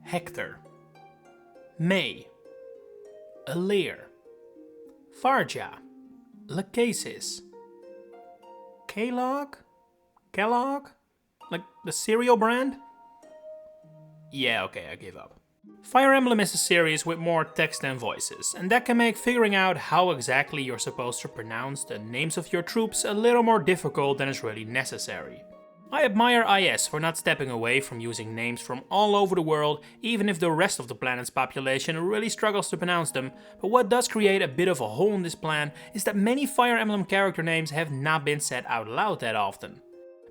Hector, May, Alir, Farja, Lachesis, Kellogg? Like the cereal brand? Yeah, okay, I give up. Fire Emblem is a series with more text than voices, and that can make figuring out how exactly you're supposed to pronounce the names of your troops a little more difficult than is really necessary. I admire IS for not stepping away from using names from all over the world, even if the rest of the planet's population really struggles to pronounce them, but what does create a bit of a hole in this plan is that many Fire Emblem character names have not been said out loud that often.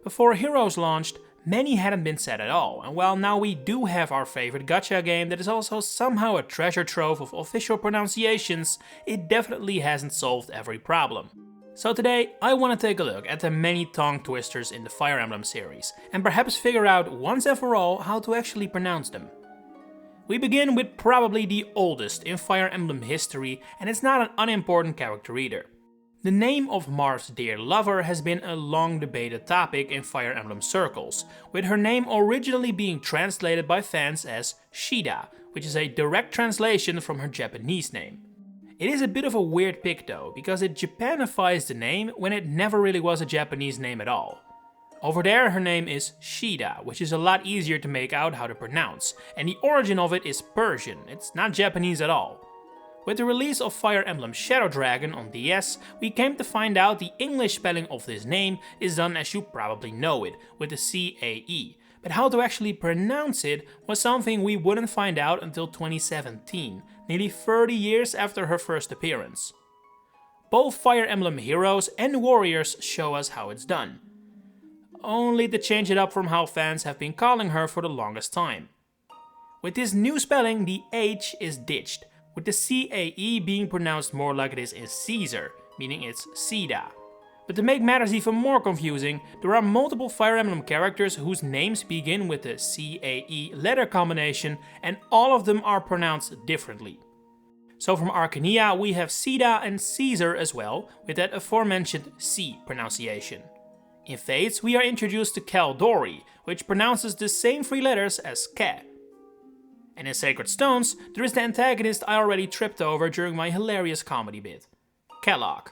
Before Heroes launched, many hadn't been said at all, and while now we do have our favorite gacha game that is also somehow a treasure trove of official pronunciations, it definitely hasn't solved every problem. So today, I want to take a look at the many tongue twisters in the Fire Emblem series, and perhaps figure out once and for all how to actually pronounce them. We begin with probably the oldest in Fire Emblem history, and it's not an unimportant character either. The name of Marth's dear lover has been a long debated topic in Fire Emblem circles, with her name originally being translated by fans as Caeda, which is a direct translation from her Japanese name. It is a bit of a weird pick though, because it Japanifies the name when it never really was a Japanese name at all. Over there her name is Caeda, which is a lot easier to make out how to pronounce, and the origin of it is Persian, it's not Japanese at all. With the release of Fire Emblem Shadow Dragon on DS, we came to find out the English spelling of this name is done as you probably know it, with the C-A-E, but how to actually pronounce it was something we wouldn't find out until 2017, nearly 30 years after her first appearance. Both Fire Emblem Heroes and Warriors show us how it's done, only to change it up from how fans have been calling her for the longest time. With this new spelling, the H is ditched, with the C-A-E being pronounced more like it is in Caesar, meaning it's Caeda. But to make matters even more confusing, there are multiple Fire Emblem characters whose names begin with the C-A-E letter combination, and all of them are pronounced differently. So from Arcania we have Caeda and Caesar as well, with that aforementioned C pronunciation. In Fates we are introduced to Caldori, which pronounces the same three letters as Ke. And in Sacred Stones, there is the antagonist I already tripped over during my hilarious comedy bit, Kellogg.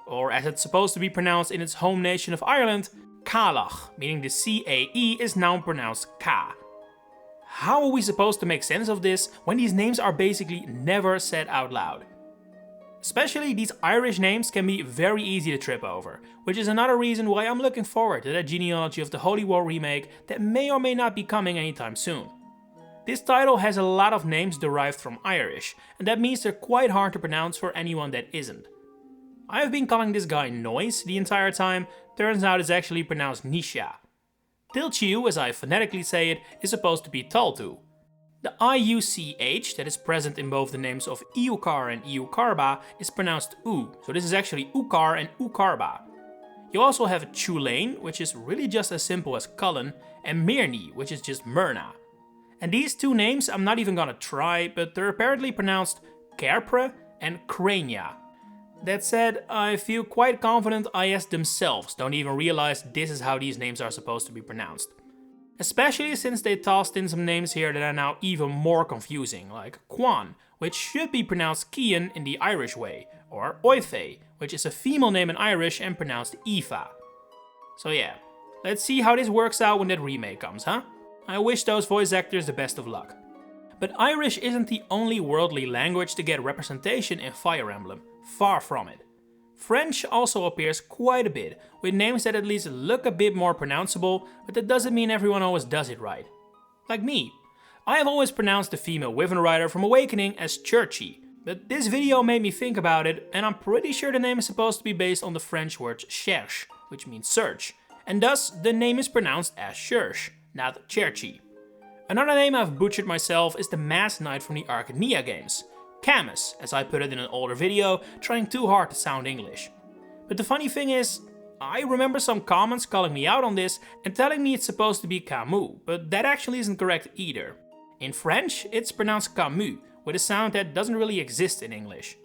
Or as it's supposed to be pronounced in its home nation of Ireland, Caelach, meaning the C-A-E is now pronounced Ka. How are we supposed to make sense of this when these names are basically never said out loud? Especially these Irish names can be very easy to trip over, which is another reason why I'm looking forward to that Genealogy of the Holy War remake that may or may not be coming anytime soon. This title has a lot of names derived from Irish, and that means they're quite hard to pronounce for anyone that isn't. I've been calling this guy Noise the entire time, turns out it's actually pronounced Nisha. Tilchiu, as I phonetically say it, is supposed to be Taltu. The IUCH that is present in both the names of Iukar and Iukarba is pronounced U, so this is actually Ukar and Ukarba. You also have Chulain, which is really just as simple as Cullen, and Mirni, which is just Myrna. And these two names I'm not even gonna try, but they're apparently pronounced Kerpre and Crania. That said, I feel quite confident IS themselves don't even realize this is how these names are supposed to be pronounced. Especially since they tossed in some names here that are now even more confusing, like Quan, which should be pronounced Kian in the Irish way, or Oife, which is a female name in Irish and pronounced Aoife. So yeah, let's see how this works out when that remake comes, huh? I wish those voice actors the best of luck. But Irish isn't the only worldly language to get representation in Fire Emblem, far from it. French also appears quite a bit, with names that at least look a bit more pronounceable, but that doesn't mean everyone always does it right. Like me. I have always pronounced the female Wyvern Rider from Awakening as Churchy, but this video made me think about it, and I'm pretty sure the name is supposed to be based on the French word cherche, which means search, and thus the name is pronounced as Church, not Cherchi. Another name I've butchered myself is the Masked Knight from the Arcania games. Camus, as I put it in an older video, trying too hard to sound English. But the funny thing is, I remember some comments calling me out on this and telling me it's supposed to be Camus, but that actually isn't correct either. In French, it's pronounced Camus, with a sound that doesn't really exist in English.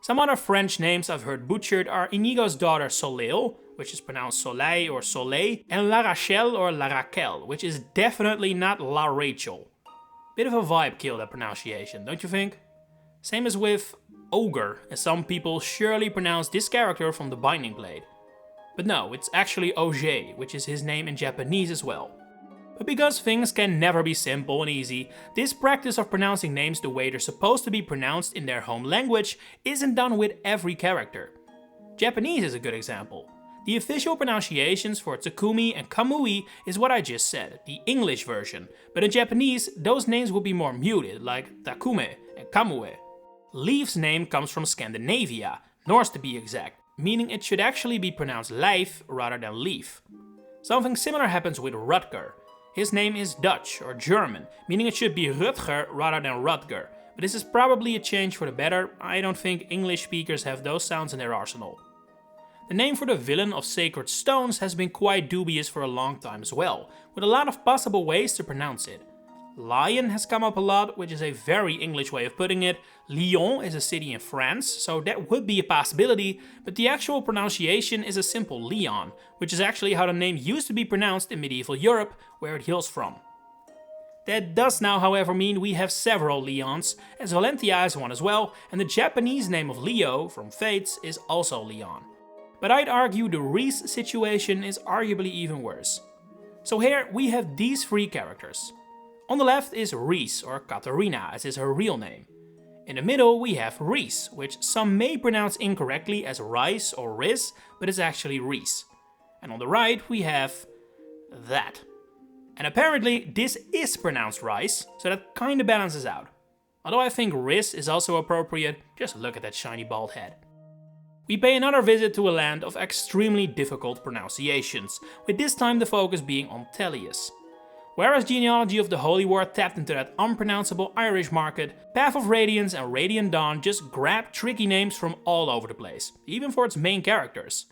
Some other French names I've heard butchered are Inigo's daughter Soleil, which is pronounced Soleil or Soleil, and La Rachel or La Raquel, which is definitely not La Rachel. Bit of a vibe kill, that pronunciation, don't you think? Same as with ogre, as some people surely pronounce this character from the Binding Blade. But no, it's actually Auger, which is his name in Japanese as well. But because things can never be simple and easy, this practice of pronouncing names the way they're supposed to be pronounced in their home language isn't done with every character. Japanese is a good example. The official pronunciations for Takumi and Kamui is what I just said, the English version, but in Japanese those names will be more muted, like Takume and Kamue. Leif's name comes from Scandinavia, Norse to be exact, meaning it should actually be pronounced Leif rather than Leif. Something similar happens with Rutger. His name is Dutch or German, meaning it should be Rutger rather than Rutger, but this is probably a change for the better. I don't think English speakers have those sounds in their arsenal. The name for the villain of Sacred Stones has been quite dubious for a long time as well, with a lot of possible ways to pronounce it. Lion has come up a lot, which is a very English way of putting it. Lyon is a city in France, so that would be a possibility, but the actual pronunciation is a simple Leon, which is actually how the name used to be pronounced in medieval Europe, where it hails from. That does now, however, mean we have several Leons, as Valentia is one as well, and the Japanese name of Leo, from Fates, is also Leon. But I'd argue the Reese situation is arguably even worse. So here we have these three characters. On the left is Reese, or Katarina, as is her real name. In the middle we have Reese, which some may pronounce incorrectly as Rice or Riz, but it's actually Reese. And on the right we have that. And apparently this is pronounced Rice, so that kinda balances out. Although I think Riz is also appropriate, just look at that shiny bald head. We pay another visit to a land of extremely difficult pronunciations, with this time the focus being on Telus. Whereas Genealogy of the Holy War tapped into that unpronounceable Irish market, Path of Radiance and Radiant Dawn just grabbed tricky names from all over the place, even for its main characters.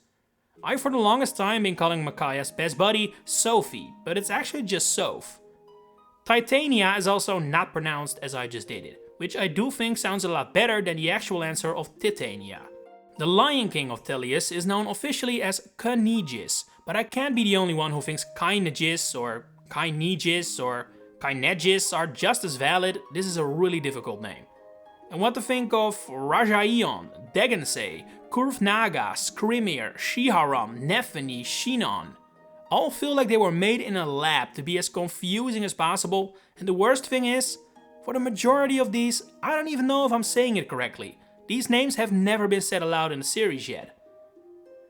I've for the longest time been calling Micaiah's best buddy Sophie, but it's actually just Soph. Titania is also not pronounced as I just did it, which I do think sounds a lot better than the actual answer of Titania. The Lion King of Telus is known officially as Canegis, but I can't be the only one who thinks Kainegis or Kainegis or Kainegis are just as valid. This is a really difficult name. And what to think of Rajaion, Degensei, Kurvnaga, Skrimir, Shiharam, Nefeni, Shinon. All feel like they were made in a lab to be as confusing as possible, and the worst thing is, for the majority of these, I don't even know if I'm saying it correctly. These names have never been said aloud in the series yet.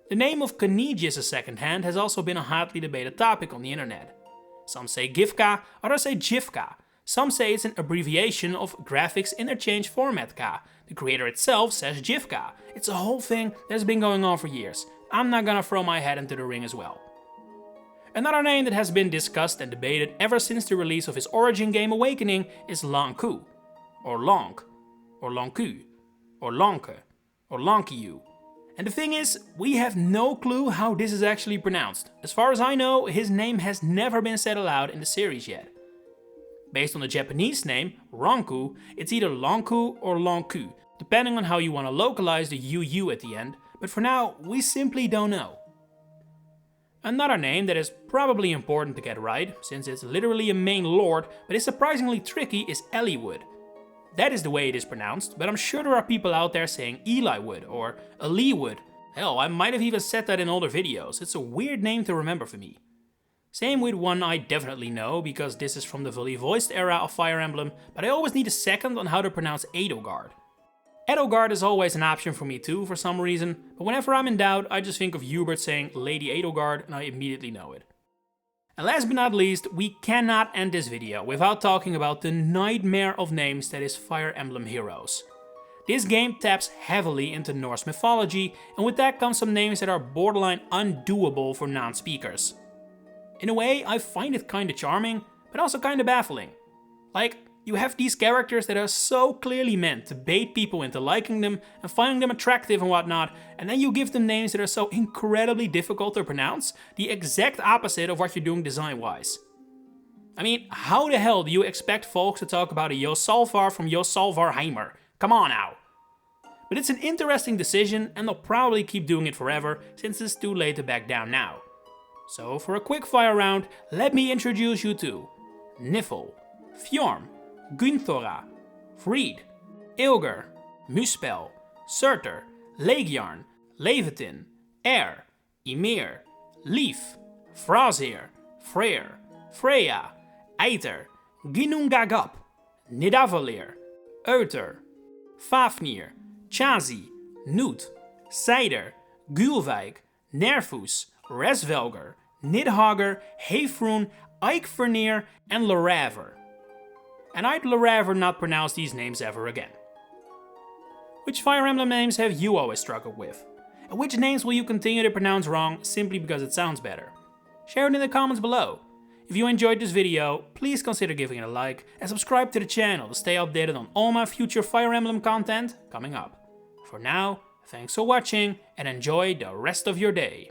The name of Canegis secondhand has also been a hotly debated topic on the internet. Some say Gifka, others say Jifka. Some say it's an abbreviation of Graphics Interchange Format Ka. The creator itself says Jifka. It's a whole thing that's been going on for years. I'm not gonna throw my head into the ring as well. Another name that has been discussed and debated ever since the release of his origin game Awakening is Lonku, or Lonk, or Lonku, or Lonke, or Lonkiu. And the thing is, we have no clue how this is actually pronounced. As far as I know, his name has never been said aloud in the series yet. Based on the Japanese name, Ronku, it's either Lonku or Lonku, depending on how you want to localize the UU at the end, but for now, we simply don't know. Another name that is probably important to get right, since it's literally a main lord, but is surprisingly tricky, is Eliwood. That is the way it is pronounced, but I'm sure there are people out there saying Eliwood or Aliwood. Hell, I might have even said that in older videos. It's a weird name to remember for me. Same with one I definitely know, because this is from the fully voiced era of Fire Emblem, but I always need a second on how to pronounce Edelgard. Edelgard is always an option for me too, for some reason, but whenever I'm in doubt, I just think of Hubert saying Lady Edelgard and I immediately know it. And last but not least, we cannot end this video without talking about the nightmare of names that is Fire Emblem Heroes. This game taps heavily into Norse mythology, and with that comes some names that are borderline undoable for non-speakers. In a way, I find it kinda charming, but also kinda baffling. Like, you have these characters that are so clearly meant to bait people into liking them and finding them attractive and whatnot, and then you give them names that are so incredibly difficult to pronounce, the exact opposite of what you're doing design-wise. I mean, how the hell do you expect folks to talk about a Yosalvar from Yosalvarheimer? Come on now. But it's an interesting decision, and they'll probably keep doing it forever, since it's too late to back down now. So for a quick fire round, let me introduce you to Niffle, Fjorm, Gunthora, Vreed, Ilger, Muspel, Surtur, Leegjarn, Levitin, Air, Ymir, Leaf, Frasir, Freyr, Freya, Eiter, Ginnungagap, Nidavellir, Uther, Fafnir, Chazi, Noot, Seider, Gulwijk, Nervus, Resvelger, Nidhogger, Hefroon, Eikvernir, and Laraver. And I'd Laraver not pronounce these names ever again. Which Fire Emblem names have you always struggled with? And which names will you continue to pronounce wrong simply because it sounds better? Share it in the comments below. If you enjoyed this video, please consider giving it a like and subscribe to the channel to stay updated on all my future Fire Emblem content coming up. For now, thanks for watching and enjoy the rest of your day.